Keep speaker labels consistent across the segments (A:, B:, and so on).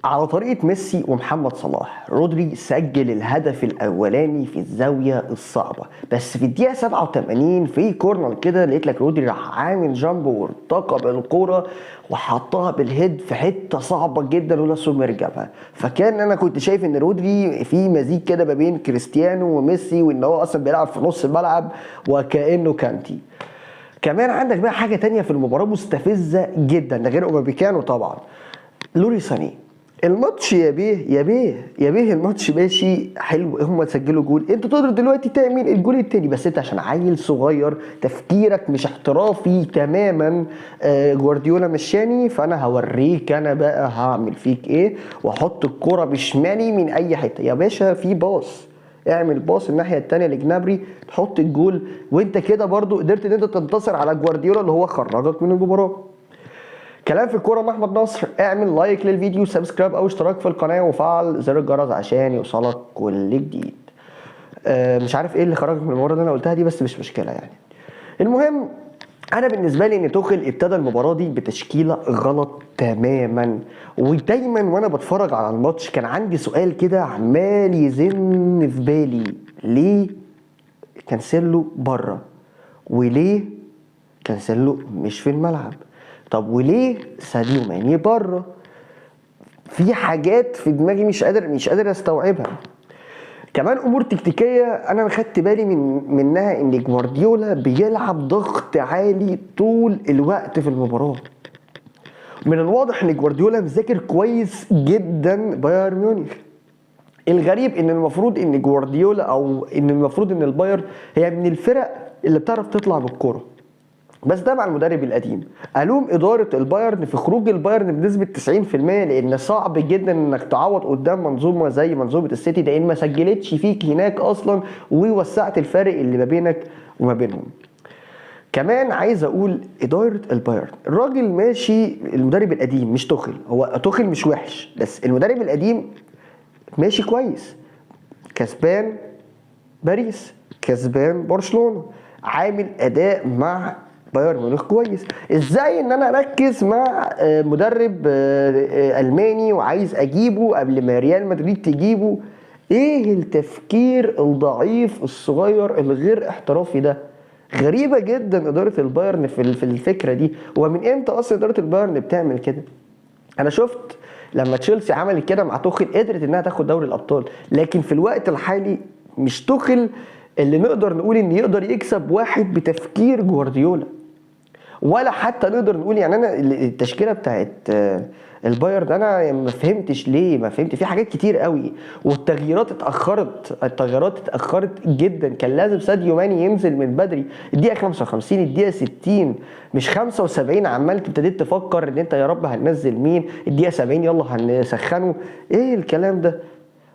A: على طريقة ميسي ومحمد صلاح، رودري سجل الهدف الأولاني في الزاوية الصعبة، بس في الدقيقة 87 في كورنر كده لقيت لك رودري راح عامل جامب وارتقب الكورة وحطها بالهيد في حتة صعبة جدا ولا سومر جابها. فكان أنا كنت شايف إن رودري في مزيج كده ما بين كريستيانو وميسي، وإن هو أصلا بيلعب في نص الملعب وكأنه كانتي. كمان عندك بقى حاجة تانية في المباراة مستفزة جدا، ده غير اوباميكانو طبعا. لوري ساني، الماتش يا بيه الماتش ماشي حلو، هم سجلوا جول، انت تقدر دلوقتي تعمل الجول التاني، بس انت عشان عيل صغير تفكيرك مش احترافي تماما. جوارديولا مشاني، فانا هوريك انا بقى هعمل فيك ايه، واحط الكرة بشمالي من اي حته يا باشا. في باص، اعمل باص الناحيه التانيه لجنابري تحط الجول، وانت كده برضو قدرت ان انت تنتصر على جوارديولا اللي هو خرجك من المباراه. كلام في الكوره مع احمد نصر. اعمل لايك للفيديو، سبسكرايب او اشتراك في القناه، وفعل زر الجرس عشان يوصلك كل جديد. مش عارف ايه اللي خرجك من المباراه اللي انا قلتها دي، بس مش مشكله يعني. المهم، انا بالنسبه لي ان توخيل ابتدى المباراه دي بتشكيله غلط تماما. ودايما وانا بتفرج على الماتش كان عندي سؤال كده عمال يزن في بالي: ليه كانسيلو بره؟ وليه كانسيلو مش في الملعب؟ طب وليه ساديو ماني بره؟ في حاجات في دماغي مش قادر استوعبها. كمان امور تكتيكيه انا خدت بالي منها، ان جوارديولا بيلعب ضغط عالي طول الوقت في المباراه. من الواضح ان جوارديولا مذاكر كويس جدا بايرن ميونخ. الغريب ان المفروض ان البايرن هي من الفرق اللي بتعرف تطلع بالكوره، بس ده مع المدرب القديم. الوم اداره البايرن في خروج البايرن بنسبه 90%، لان صعب جدا انك تعوض قدام منظومه زي منظومه السيتي، لان ما سجلتش فيك هناك اصلا ووسعت الفارق اللي ما بينك وما بينهم. كمان عايز اقول اداره البايرن، الراجل ماشي، المدرب القديم مش توخيل، هو توخيل مش وحش بس المدرب القديم ماشي كويس. كسبان باريس، كسبان برشلونه، عامل اداء مع بايرن ميونخ كويس. ازاي ان انا اركز مع مدرب الماني وعايز اجيبه قبل ما ريال مدريد تجيبه؟ ايه التفكير الضعيف الصغير الغير احترافي ده؟ غريبه جدا اداره البايرن في الفكره دي. ومن امتى اصلا اداره البايرن بتعمل كده؟ انا شفت لما تشيلسي عملت كده مع توخيل قدرت انها تاخد دوري الابطال، لكن في الوقت الحالي مش توخيل اللي نقدر نقول ان يقدر يكسب واحد بتفكير جوارديولا. ولا حتى نقدر نقول يعني انا التشكيله بتاعت البايرن انا ما فهمتش ليه، ما فهمت في حاجات كتير قوي، والتغييرات اتاخرت جدا. كان لازم ساديو ماني ينزل من بدري الدقيقه 55 الدقيقه 60 مش 75. عمال ابتديت تفكر ان انت يا رب هننزل مين الدقيقه 70، يلا هنسخنه. ايه الكلام ده؟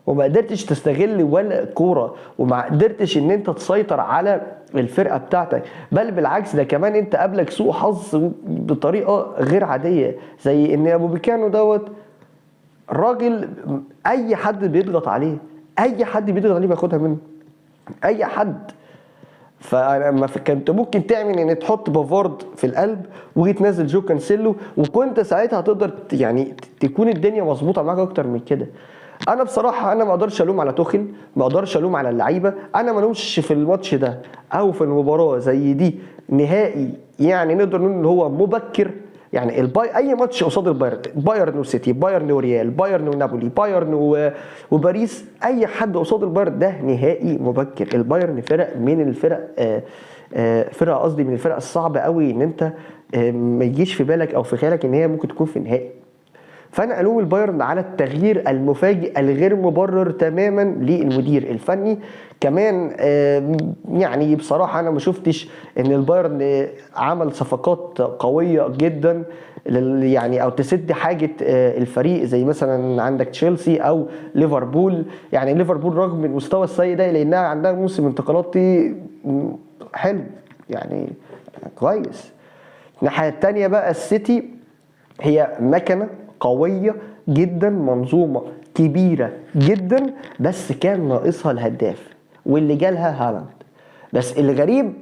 A: وما قدرتش تستغل ولا كوره، وما قدرتش ان انت تسيطر على الفرقه بتاعتك، بل بالعكس ده كمان انت قابلك سوء حظ بطريقه غير عاديه، زي ان ابو بيكانو دوت راجل اي حد بيضغط عليه، بياخدها منه اي حد. فلما كنت ممكن تعمل ان تحط بافارد في القلب وتنزل جو كانسيلو، وكنت ساعتها هتقدر يعني تكون الدنيا مظبوطه معاك اكتر من كده. انا بصراحه انا ما اقدرش الوم على توخيل، ما اقدرش الوم على اللعيبه، انا ما لومش في الماتش ده او في المباراه زي دي نهائي. يعني نقدر نقول ان هو مبكر. يعني اي ماتش قصاد البايرن، بايرن وسيتي، بايرن وريال، بايرن ونابولي، بايرن وباريس، اي حد قصاد البايرن ده نهائي مبكر. البايرن فرق من الفرق فرقه قصدي من الفرق الصعبه قوي ان انت ما يجيش في بالك او في خيالك ان هي ممكن تكون في النهائي. فانا الوم البايرن على التغيير المفاجئ الغير مبرر تماما للمدير الفني. كمان يعني بصراحه انا ما شفتش ان البايرن عمل صفقات قويه جدا يعني او تسد حاجه الفريق، زي مثلا عندك تشيلسي او ليفربول. يعني ليفربول رغم المستوى السيء ده لانها عندها موسم انتقالاتي حلو يعني كويس. الناحيه التانيه بقى السيتي هي مكنه قويه جدا، منظومه كبيره جدا، بس كان ناقصها الهداف واللي جالها هالاند. بس الغريب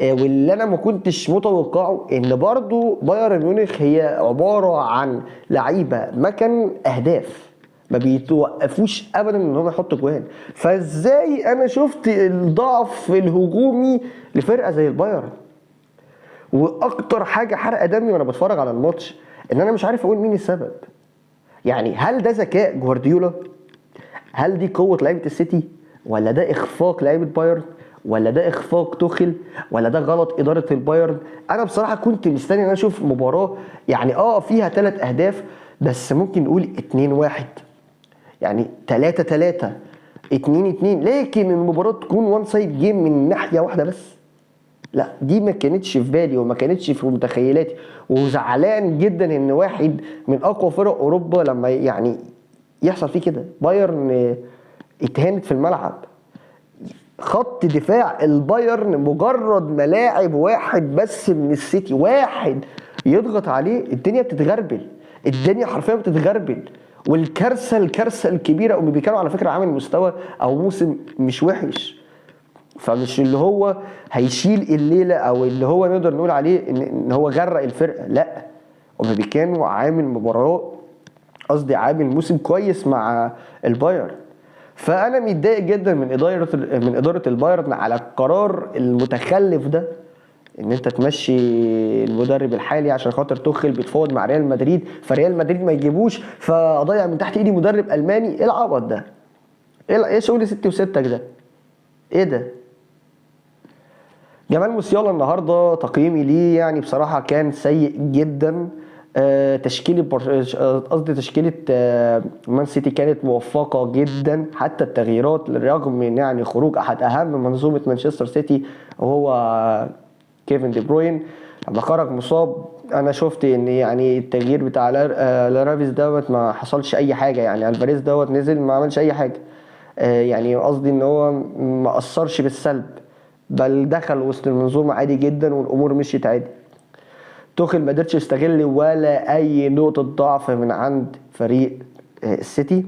A: واللي انا ما كنتش متوقعه ان برضو بايرن ميونخ هي عباره عن لعيبه مكن اهداف، ما بيتوقفوش ابدا ان هم يحطوا جوان. فازاي انا شفت الضعف الهجومي لفرقه زي البايرن؟ واكتر حاجه حرقه دمي وانا بتفرج على الماتش ان انا مش عارف اقول مين السبب. يعني هل ده ذكاء جوارديولا؟ هل دي قوه لعيبه السيتي؟ ولا ده اخفاق لعيبه بايرن؟ ولا ده اخفاق توخيل؟ ولا ده غلط اداره البايرن؟ انا بصراحه كنت مستني ان انا اشوف مباراه يعني فيها 3 اهداف، بس ممكن نقول 2-1، يعني 3-3، 2-2، لكن المباراه تكون وان سايد جيم من ناحيه واحده بس. لا، دي ما كانتش في بالي وما كانتش في متخيلاتي. وزعلان جدا ان واحد من اقوى فرق اوروبا لما يعني يحصل فيه كده. بايرن اتهانت في الملعب، خط دفاع البايرن مجرد ما لاعب واحد بس من السيتي واحد يضغط عليه الدنيا بتتغربل، الدنيا حرفيا بتتغربل. الكارثه الكبيره، بيكانوا على فكره عامل مستوى او موسم مش وحش، فمش اللي هو هيشيل الليله او اللي هو نقدر نقول عليه ان هو غرق الفرقه، لا، كانوا عامل مباراه، قصدي عامل موسم كويس مع البايرن. فانا متضايق جدا من اداره البايرن على القرار المتخلف ده، ان انت تمشي المدرب الحالي عشان خاطر توخيل بيتفاوض مع ريال مدريد، فريال مدريد ما يجيبوش، فاضيع من تحت ايدي مدرب الماني. ايه العبط ده؟ ايه شغل 6 و6 ده؟ ايه ده؟ جمال موسيالا النهارده تقييمي ليه يعني بصراحه كان سيء جدا. تشكيله مان سيتي كانت موفقه جدا، حتى التغييرات رغم من يعني خروج احد اهم منظومه مانشستر سيتي وهو كيفن دي بروين لما خرج مصاب. انا شفت ان يعني التغيير بتاع لارافيس دوت ما حصلش اي حاجه، يعني الفاريز دوت نزل ما عملش اي حاجه. يعني قصدي ان هو ما اثرش بالسلب، بل دخل وسط المنظومه عادي جدا والامور مشيت عادي. توخيل ما قدرش يستغل ولا اي نقطه ضعف من عند فريق السيتي.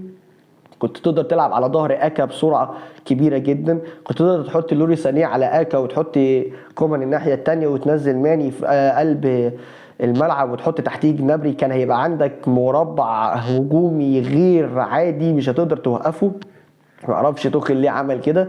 A: كنت تقدر تلعب على ظهر اكا بسرعه كبيره جدا، كنت تقدر تحط لوري سانيه على اكا وتحط كومان الناحيه الثانيه وتنزل ماني في قلب الملعب وتحط تحتيه جنابري، كان هيبقى عندك مربع هجومي غير عادي مش هتقدر توقفه. ما اعرفش توخيل ليه عمل كده،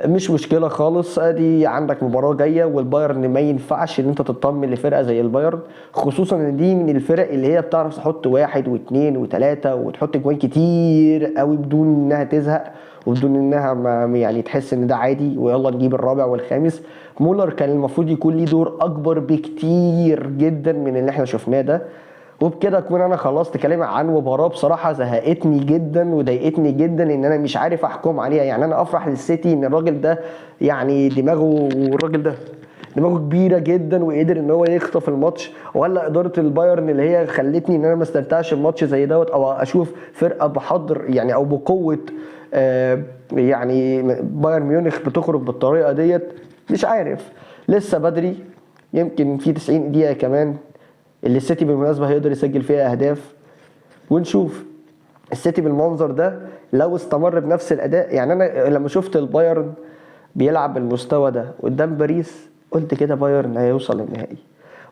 A: مش مشكله خالص. ادي عندك مباراه جايه والبايرن ما ينفعش ان انت تطمن لفرقه زي البايرن، خصوصا ان دي من الفرق اللي هي بتعرف تحط 1 و2 و3 وتحط جوان كتير قوي بدون انها تزهق وبدون انها ما يعني تحس ان ده عادي ويلا نجيب الرابع والخامس. مولر كان المفروض يكون ليه دور اكبر بكتير جدا من اللي احنا شفناه ده. وبكده اكون انا خلصت كلامي عن مباراه بصراحه زهقتني جدا وضايقتني جدا ان انا مش عارف احكم عليها. يعني انا افرح للسيتي ان الراجل ده يعني الراجل ده دماغه كبيره جدا وقدر ان هو يخطف الماتش، ولا اداره البايرن اللي هي خلتني ان انا ما استمتعش الماتش زي دوت او اشوف فرقه بحضر يعني او بقوه يعني بايرن ميونخ بتخرج بالطريقه ديت. مش عارف، لسه بدري، يمكن في 90 دقيقه كمان اللي السيتي بالمناسبه هيقدر يسجل فيها اهداف ونشوف السيتي بالمنظر ده لو استمر بنفس الاداء. يعني انا لما شفت البايرن بيلعب بالمستوى ده قدام باريس قلت كده بايرن هيوصل للنهائي،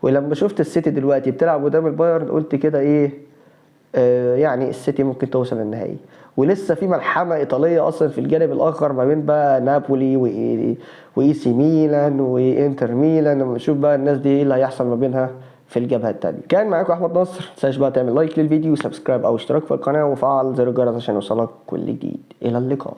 A: ولما شفت السيتي دلوقتي بتلعب قدام البايرن قلت كده ايه يعني السيتي ممكن توصل للنهائي. ولسه في ملحمه ايطاليه اصلا في الجانب الاخر ما بين بقى نابولي واي سي ميلان وانتر ميلان. لما نشوف بقى الناس دي ايه اللي هيحصل ما بينها في الجبهه الثانيه. كان معاكم احمد نصر، متنساش بقى تعمل لايك للفيديو وسبسكرايب او اشتراك في القناه وفعل زر الجرس عشان يوصلك كل جديد. الى اللقاء.